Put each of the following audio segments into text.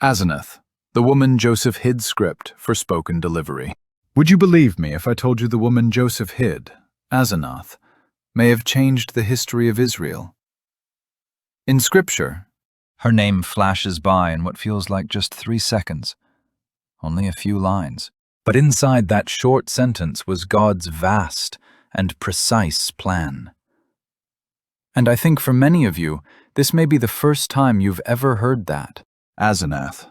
Asenath, the woman Joseph hid script for spoken delivery. Would you believe me if I told you the woman Joseph hid, Asenath, may have changed the history of Israel? In Scripture, her name flashes by in what feels like just 3 seconds, only a few lines. But inside that short sentence was God's vast and precise plan. And I think for many of you, this may be the first time you've ever heard that. Asenath.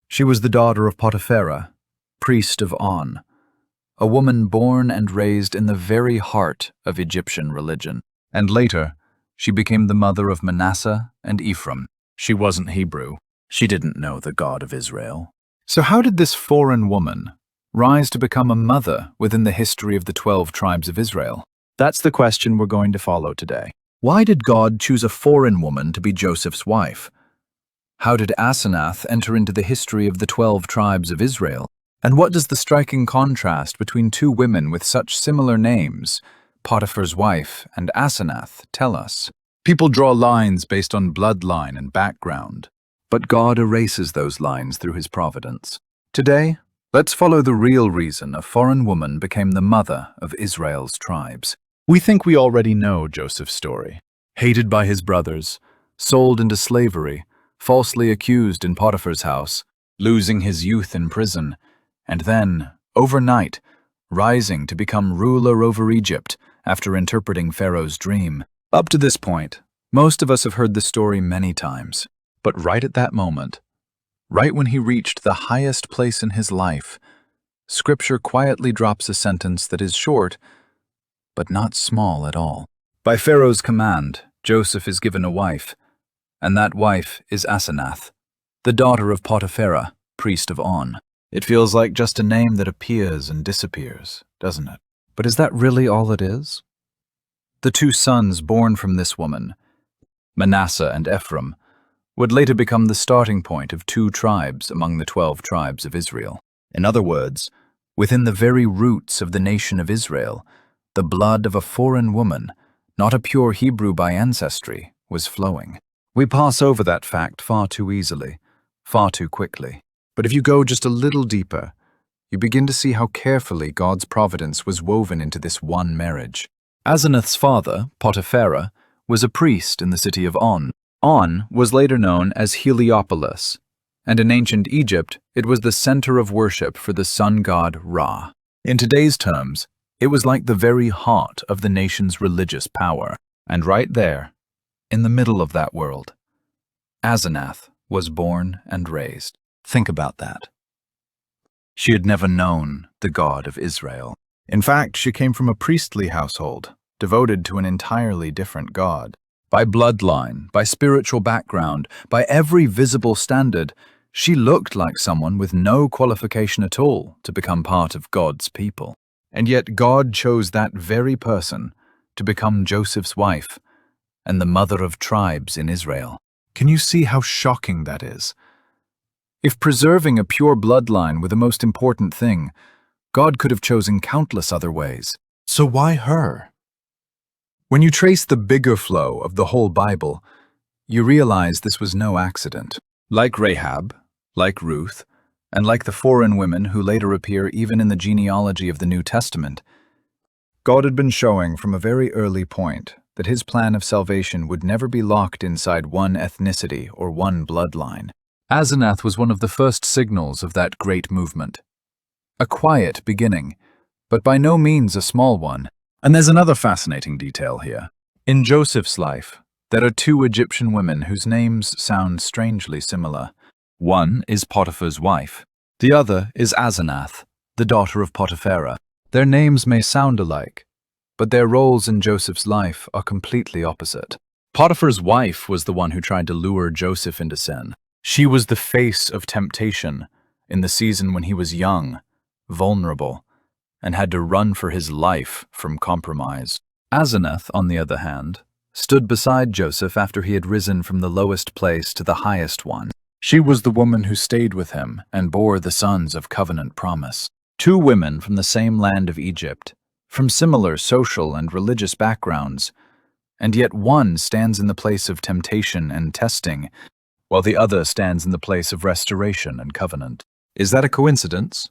She was the daughter of Potipherah, priest of On, a woman born and raised in the very heart of Egyptian religion. And later, she became the mother of Manasseh and Ephraim. She wasn't Hebrew. She didn't know the God of Israel. So how did this foreign woman rise to become a mother within the history of the 12 tribes of Israel? That's the question we're going to follow today. Why did God choose a foreign woman to be Joseph's wife? How did Asenath enter into the history of the 12 tribes of Israel? And what does the striking contrast between two women with such similar names, Potiphar's wife and Asenath, tell us? People draw lines based on bloodline and background, but God erases those lines through his providence. Today, let's follow the real reason a foreign woman became the mother of Israel's tribes. We think we already know Joseph's story. Hated by his brothers, sold into slavery, falsely accused in Potiphar's house, losing his youth in prison, and then, overnight, rising to become ruler over Egypt after interpreting Pharaoh's dream. Up to this point, most of us have heard the story many times. But right at that moment, right when he reached the highest place in his life, Scripture quietly drops a sentence that is short, but not small at all. By Pharaoh's command, Joseph is given a wife, and that wife is Asenath, the daughter of Potipherah, priest of On. It feels like just a name that appears and disappears, doesn't it? But is that really all it is? The 2 sons born from this woman, Manasseh and Ephraim, would later become the starting point of 2 tribes among the 12 tribes of Israel. In other words, within the very roots of the nation of Israel, the blood of a foreign woman, not a pure Hebrew by ancestry, was flowing. We pass over that fact far too easily, far too quickly. But if you go just a little deeper, you begin to see how carefully God's providence was woven into this one marriage. Asenath's father, Potipherah, was a priest in the city of On. On was later known as Heliopolis, and in ancient Egypt, it was the center of worship for the sun god Ra. In today's terms, it was like the very heart of the nation's religious power. And right there, in the middle of that world, Asenath was born and raised. Think about that. She had never known the God of Israel. In fact, she came from a priestly household, devoted to an entirely different God. By bloodline, by spiritual background, by every visible standard, she looked like someone with no qualification at all to become part of God's people. And yet God chose that very person to become Joseph's wife and the mother of tribes in Israel. Can you see how shocking that is? If preserving a pure bloodline were the most important thing, God could have chosen countless other ways. So why her? When you trace the bigger flow of the whole Bible, you realize this was no accident. Like Rahab, like Ruth, and like the foreign women who later appear even in the genealogy of the New Testament, God had been showing from a very early point that his plan of salvation would never be locked inside one ethnicity or one bloodline. Asenath was one of the first signals of that great movement. A quiet beginning, but by no means a small one. And there's another fascinating detail here. In Joseph's life, there are 2 Egyptian women whose names sound strangely similar. One is Potiphar's wife. The other is Asenath, the daughter of Potipherah. Their names may sound alike, but their roles in Joseph's life are completely opposite. Potiphar's wife was the one who tried to lure Joseph into sin. She was the face of temptation in the season when he was young, vulnerable, and had to run for his life from compromise. Asenath, on the other hand, stood beside Joseph after he had risen from the lowest place to the highest one. She was the woman who stayed with him and bore the sons of covenant promise. 2 women from the same land of Egypt, from similar social and religious backgrounds, and yet one stands in the place of temptation and testing, while the other stands in the place of restoration and covenant. Is that a coincidence?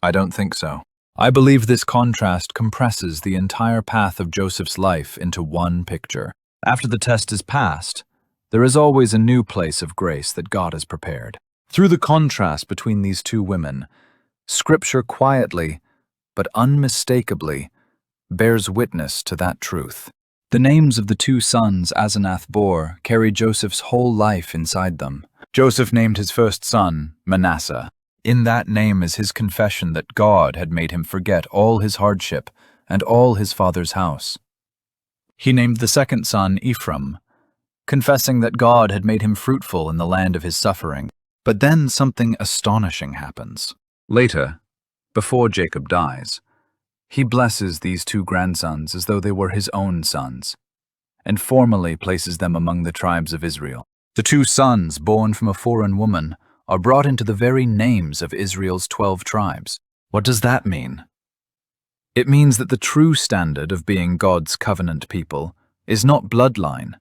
I don't think so. I believe this contrast compresses the entire path of Joseph's life into one picture. After the test is passed, there is always a new place of grace that God has prepared. Through the contrast between these two women, Scripture quietly, but unmistakably, bears witness to that truth. The names of the two sons Asenath bore carry Joseph's whole life inside them. Joseph named his first son Manasseh. In that name is his confession that God had made him forget all his hardship and all his father's house. He named the second son Ephraim, confessing that God had made him fruitful in the land of his suffering. But then something astonishing happens. Later, before Jacob dies, he blesses these two grandsons as though they were his own sons, and formally places them among the tribes of Israel. The two sons born from a foreign woman are brought into the very names of Israel's 12 tribes. What does that mean? It means that the true standard of being God's covenant people is not bloodline,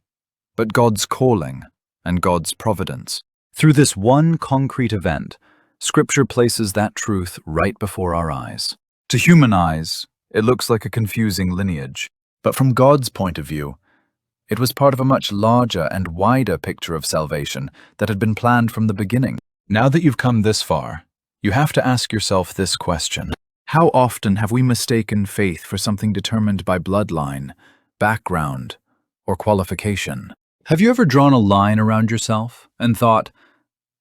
but God's calling and God's providence. Through this one concrete event, Scripture places that truth right before our eyes. To human eyes, it looks like a confusing lineage, but from God's point of view, it was part of a much larger and wider picture of salvation that had been planned from the beginning. Now that you've come this far, you have to ask yourself this question. How often have we mistaken faith for something determined by bloodline, background, or qualification? Have you ever drawn a line around yourself and thought,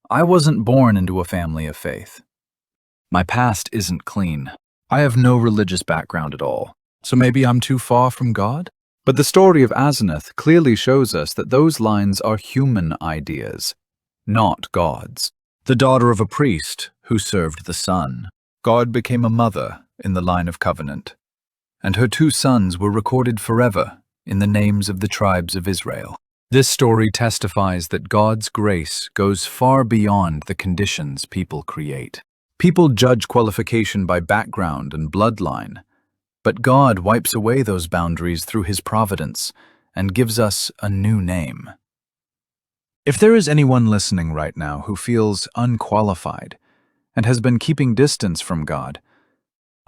I wasn't born into a family of faith. My past isn't clean. I have no religious background at all, so maybe I'm too far from God? But the story of Asenath clearly shows us that those lines are human ideas, not God's. The daughter of a priest who served the sun. God became a mother in the line of covenant, and her two sons were recorded forever in the names of the tribes of Israel. This story testifies that God's grace goes far beyond the conditions people create. People judge qualification by background and bloodline, but God wipes away those boundaries through His providence and gives us a new name. If there is anyone listening right now who feels unqualified and has been keeping distance from God,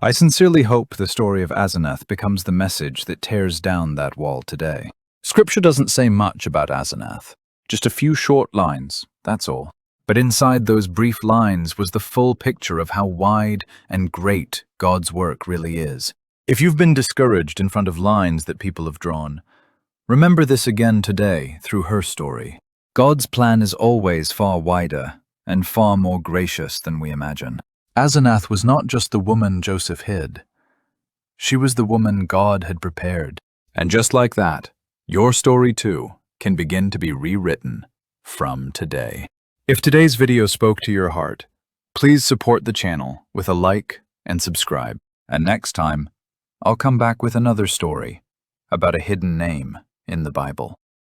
I sincerely hope the story of Asenath becomes the message that tears down that wall today. Scripture doesn't say much about Asenath, just a few short lines, that's all. But inside those brief lines was the full picture of how wide and great God's work really is. If you've been discouraged in front of lines that people have drawn, remember this again today through her story. God's plan is always far wider and far more gracious than we imagine. Asenath was not just the woman Joseph hid. She was the woman God had prepared. And just like that, your story too can begin to be rewritten from today. If today's video spoke to your heart, please support the channel with a like and subscribe. And next time, I'll come back with another story about a hidden name in the Bible.